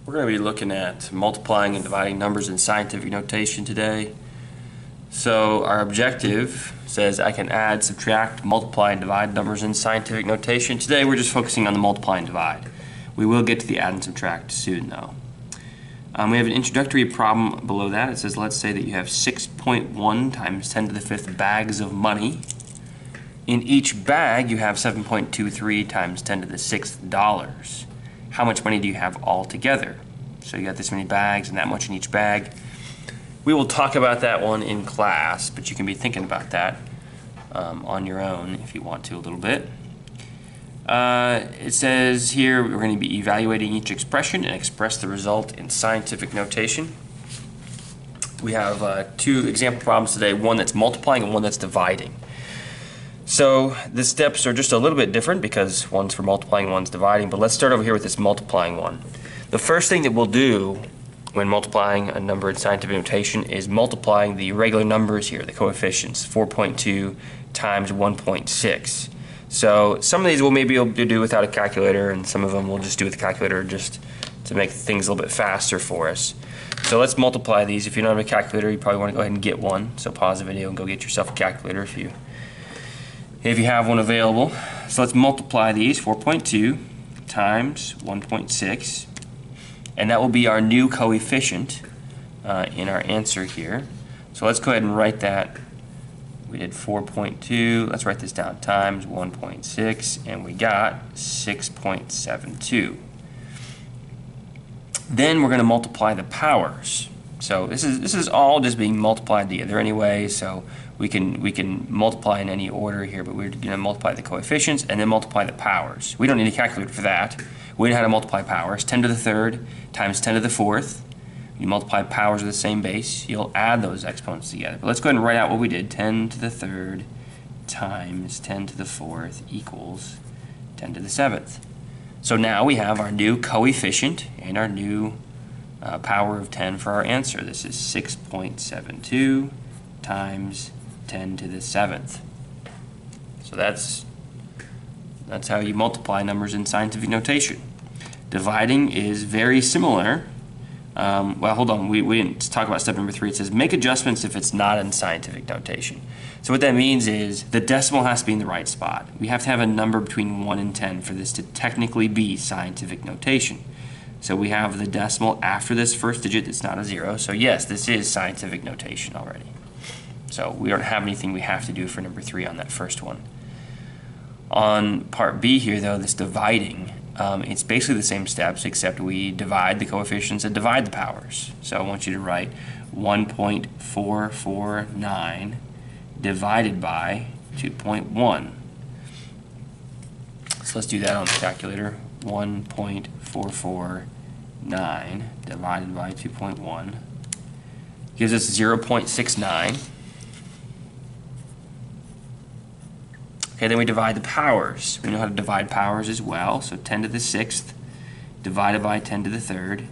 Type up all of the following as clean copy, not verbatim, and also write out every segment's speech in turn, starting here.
We're going to be looking at multiplying and dividing numbers in scientific notation today. So our objective says I can add, subtract, multiply, and divide numbers in scientific notation. Today we're just focusing on the multiply and divide. We will get to the add and subtract soon though. We have an introductory problem below that. It says let's say that you have 6.1 times 10 to the 5th bags of money. In each bag you have 7.23 times 10 to the 6th dollars. How much money do you have all together? So you got this many bags and that much in each bag. We will talk about that one in class, but you can be thinking about that on your own if you want to a little bit. It says here we're going to be evaluating each expression and express the result in scientific notation. We have two example problems today, one that's multiplying and one that's dividing. So the steps are just a little bit different because one's for multiplying and one's dividing, but let's start over here with this multiplying one. The first thing that we'll do when multiplying a number in scientific notation is multiplying the regular numbers here, the coefficients, 4.2 times 1.6. So some of these we'll maybe be able to do without a calculator, and some of them we'll just do with a calculator just to make things a little bit faster for us. So let's multiply these. If you don't have a calculator, you probably want to go ahead and get one. So pause the video and go get yourself a calculator if you have one available. So let's multiply these, 4.2 times 1.6, and that will be our new coefficient in our answer here. So let's go ahead and write that. We did 4.2, let's write this down, times 1.6, and we got 6.72. Then we're going to multiply the powers. So this is all just being multiplied together anyway, so we can multiply in any order here, but we're going to multiply the coefficients and then multiply the powers. We don't need a calculator for that. We know how to multiply powers. 10 to the third times 10 to the fourth. You multiply powers of the same base, you'll add those exponents together. But let's go ahead and write out what we did. 10 to the third times 10 to the fourth equals 10 to the seventh. So now we have our new coefficient and our new power of 10 for our answer. This is 6.72 times 10 to the 7th. So that's how you multiply numbers in scientific notation. Dividing is very similar. Well, hold on, we didn't talk about step number 3. It says make adjustments if it's not in scientific notation. So what that means is the decimal has to be in the right spot. We have to have a number between 1 and 10 for this to technically be scientific notation. So we have the decimal after this first digit that's not a 0. So yes, this is scientific notation already. So we don't have anything we have to do for number 3 on that first one. On part B here though, this dividing, it's basically the same steps except we divide the coefficients and divide the powers. So I want you to write 1.449 divided by 2.1. So let's do that on the calculator. 1.449 divided by 2.1 gives us 0.69. Okay, then we divide the powers. We know how to divide powers as well. So 10 to the 6th divided by 10 to the 3rd.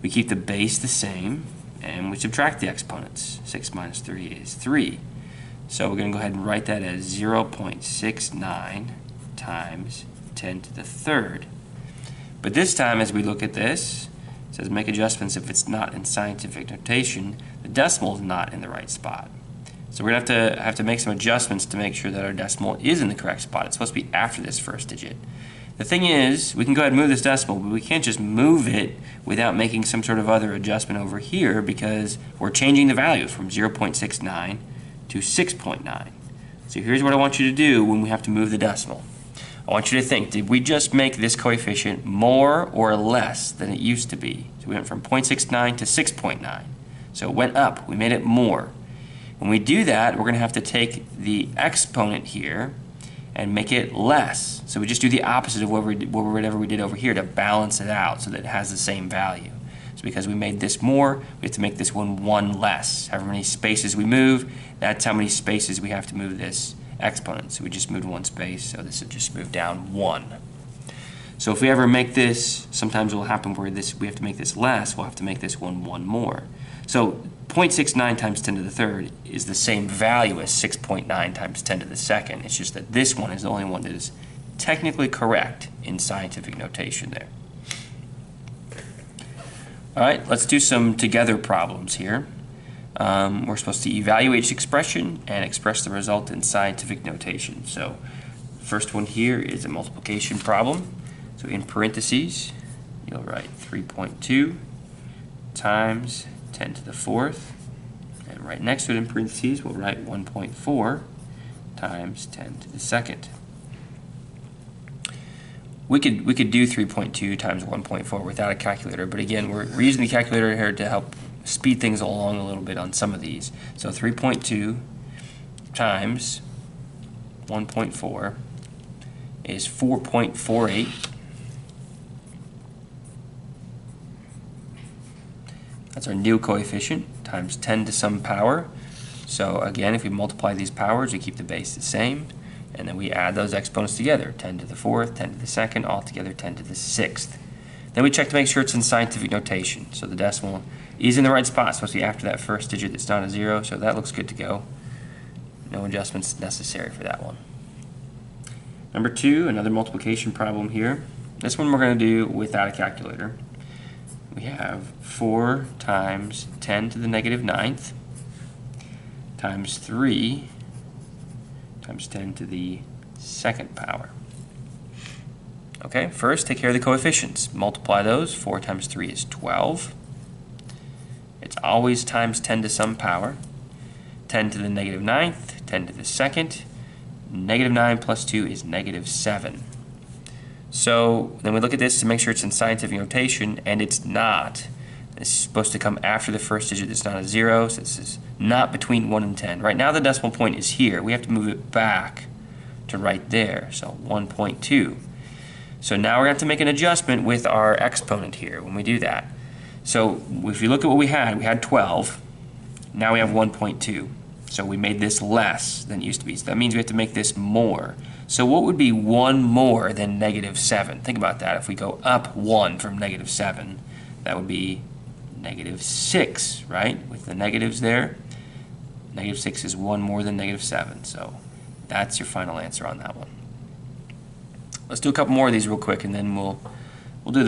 We keep the base the same, and we subtract the exponents. 6 minus 3 is 3. So we're going to go ahead and write that as 0.69 times 10 to the 3rd. But this time, as we look at this, it says make adjustments if it's not in scientific notation. The decimal is not in the right spot. So we're going to have to make some adjustments to make sure that our decimal is in the correct spot. It's supposed to be after this first digit. The thing is, we can go ahead and move this decimal, but we can't just move it without making some sort of other adjustment over here because we're changing the value from 0.69 to 6.9. So here's what I want you to do when we have to move the decimal. I want you to think, did we just make this coefficient more or less than it used to be? So we went from 0.69 to 6.9. So it went up. We made it more. When we do that, we're going to have to take the exponent here and make it less. So we just do the opposite of whatever we did over here to balance it out so that it has the same value. So because we made this more, we have to make this one less. However many spaces we move, that's how many spaces we have to move this exponent. So we just moved 1 space, so this will just move down 1. So if we ever make this, sometimes it will happen where we have to make this less, we'll have to make this one more. So 0.69 times 10 to the 3rd is the same value as 6.9 times 10 to the 2nd. It's just that this one is the only one that is technically correct in scientific notation there. All right, let's do some together problems here. We're supposed to evaluate each expression and express the result in scientific notation. So first one here is a multiplication problem. So in parentheses, you'll write 3.2 times 10 to the fourth. And right next to it in parentheses, we'll write 1.4 times 10 to the second. We could do 3.2 times 1.4 without a calculator, but again, we're using the calculator here to help speed things along a little bit on some of these. So 3.2 times 1.4 is 4.48. That's our new coefficient, times 10 to some power. So again, if we multiply these powers, we keep the base the same, and then we add those exponents together, 10 to the fourth, 10 to the second, altogether 10 to the sixth. Then we check to make sure it's in scientific notation. So the decimal is in the right spot. It's supposed to be after that first digit that's not a zero, so that looks good to go. No adjustments necessary for that one. Number 2, another multiplication problem here. This one we're going to do without a calculator. We have 4 times 10 to the negative ninth times 3 times 10 to the second power. Okay, first take care of the coefficients. Multiply those. 4 times 3 is 12. It's always times 10 to some power. 10 to the negative ninth, 10 to the second. Negative 9 plus 2 is negative 7. So then we look at this to make sure it's in scientific notation, and it's not. It's supposed to come after the first digit that's not a 0, so this is not between 1 and 10. Right now the decimal point is here. We have to move it back to right there, so 1.2. So now we're going to have to make an adjustment with our exponent here when we do that. So if you look at what we had 12. Now we have 1.2. So we made this less than it used to be. So that means we have to make this more. So what would be 1 more than negative 7? Think about that. If we go up 1 from negative 7, that would be negative 6, right? With the negatives there. Negative 6 is 1 more than negative 7. So that's your final answer on that one. Let's do a couple more of these real quick, and then we'll do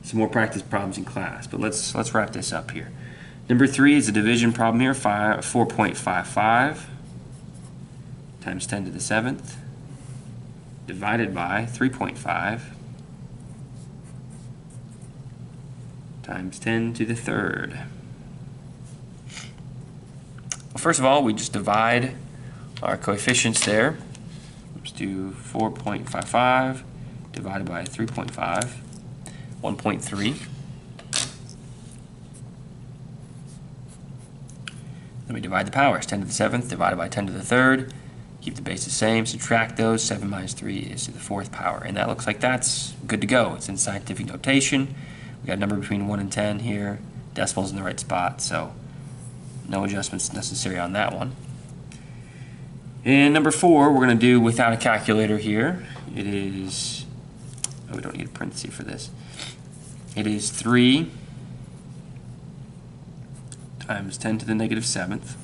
some more practice problems in class. But let's wrap this up here. Number 3 is a division problem here. 4.55 times 10 to the 7th divided by 3.5 times 10 to the 3rd. Well, first of all, we just divide our coefficients there. Let's do 4.55 divided by 3.5, 1.3. Then we divide the powers. 10 to the 7th divided by 10 to the 3rd. Keep the base the same. Subtract those. 7 minus 3 is to the 4th power. And that looks like that's good to go. It's in scientific notation. We got a number between 1 and 10 here. Decimals in the right spot, so no adjustments necessary on that one. And number 4, we're going to do without a calculator here. It is, we don't need a parenthesis for this. It is 3 times 10 to the negative 7th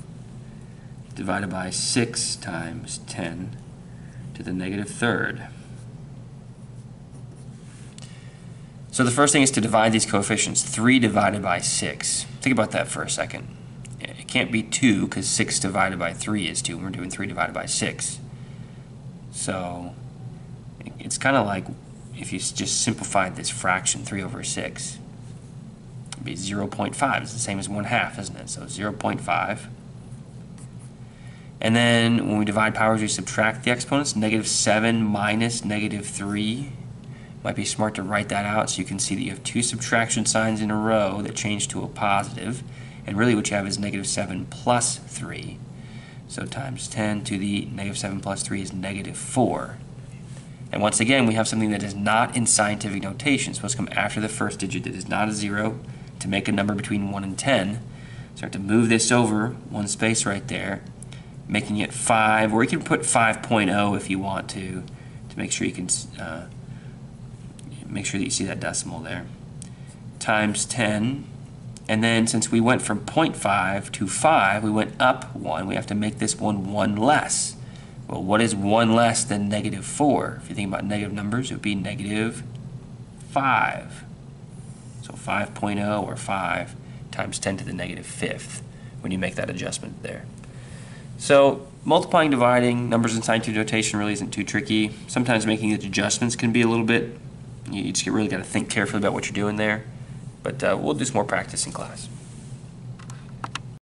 divided by 6 times 10 to the negative 3rd. So the first thing is to divide these coefficients. 3 divided by 6. Think about that for a second. It can't be 2 because 6 divided by 3 is 2. We're doing 3 divided by 6. So it's kind of like if you just simplified this fraction, 3 over 6. It'd be 0.5. It's the same as 1/2, isn't it? So 0.5. And then when we divide powers, we subtract the exponents. Negative 7 minus negative 3. Might be smart to write that out so you can see that you have 2 subtraction signs in a row that change to a positive. And really what you have is negative 7 plus 3. So times 10 to the negative 7 plus 3 is negative 4. And once again, we have something that is not in scientific notation. It's supposed to come after the first digit that is not a 0 to make a number between 1 and 10. So I have to move this over 1 space right there, making it 5, or you can put 5.0 if you want to make sure you can make sure that you see that decimal there, times 10. And then since we went from 0.5 to 5, we went up 1. We have to make this one 1 less. Well, what is 1 less than negative 4? If you think about negative numbers, it would be negative 5. So 5.0 or 5 times 10 to the negative fifth when you make that adjustment there. So multiplying, dividing, numbers in scientific notation really isn't too tricky. Sometimes making the adjustments can be a little bit, you just really got to think carefully about what you're doing there. But we'll do some more practice in class.